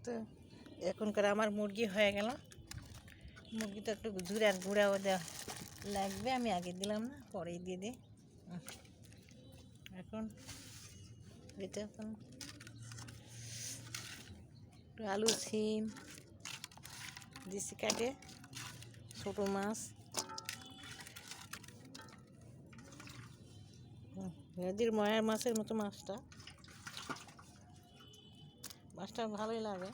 তো এখনকার আমার মুরগি হয়ে গেল। মুরগিটা একটু ঝুড়ে আর গুঁড়াও দেওয়া লাগবে, আমি আগে দিলাম না, পরেই দিয়ে দিই। এখন এটা এখন একটু আলু সিম দিছি কাটে, ছোটো মাছ নদীর ময়ার মাছের মতো মাছটা ভালোই লাগে,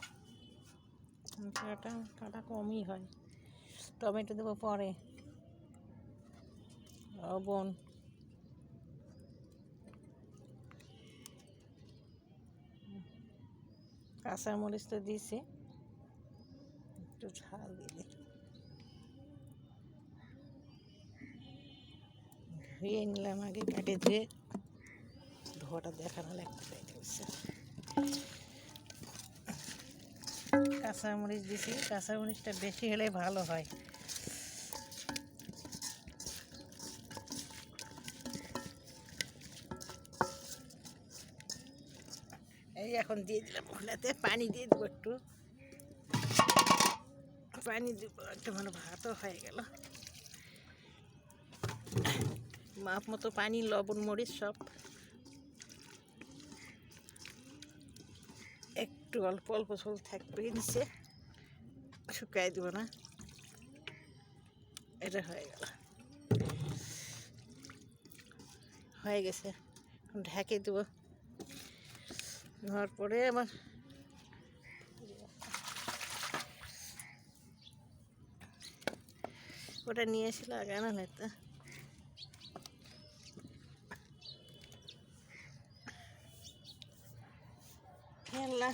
কাটা কমই হয়। টমেটো দেবো পরে, লবণ, কাঁচামরিচ তো দিয়েছি, একটু ঝাল দিয়ে দিই। ধুয়ে নিলাম আগে, কাটে ধুয়ে, ধোয়াটা দেখানো লাগতে হচ্ছে। কাঁচামরিচ দিছি, কাঁচামরিচটা বেশি হলে ভালো হয়। এই এখন দিয়ে দিলাম ওখানেতে, পানি দিয়ে দেবো একটু, পানি দিব একটু, মানে ভাতও হয়ে গেল। মাপ মতো পানি, লবণ, মরিচ সব একটু অল্প অল্প ঝোল থাকবে, নিচে শুকাই দেব না। এটা হয়ে গেছে, ঢেকে দেবো। দেওয়ার পরে আবার ওটা নিয়ে এসেছিল আগে, আনা হয়তো খেলা।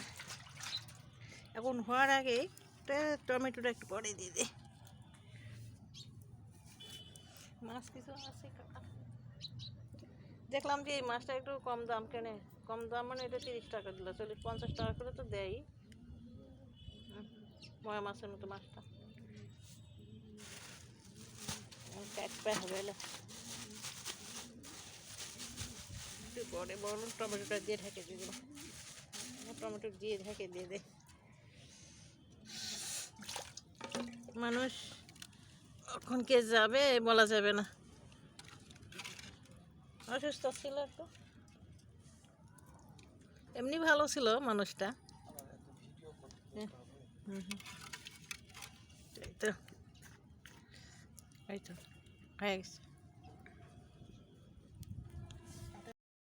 এখন হওয়ার আগে টমেটোটা একটু পরে দিয়ে দিই। মাছ কিছু আছে, দেখলাম যে এই মাছটা একটু কম দাম, কেনে কম দাম মানে এটা 30 টাকা দিল, 40-50 টাকা করে তো দেয় ময়া মাছের মতো মাছটা। কাটতে হবে একটু পরে, বড় টমেটোটা দিয়ে ঢেকে দিয়ে দেবো। টমেটো দিয়ে ঢেকে দিয়ে দে। মানুষ কখন কে যাবে বলা যাবে না, অসুস্থ ছিল একটু, এমনি ভালো ছিল মানুষটা। এই তো হয়ে গেছে।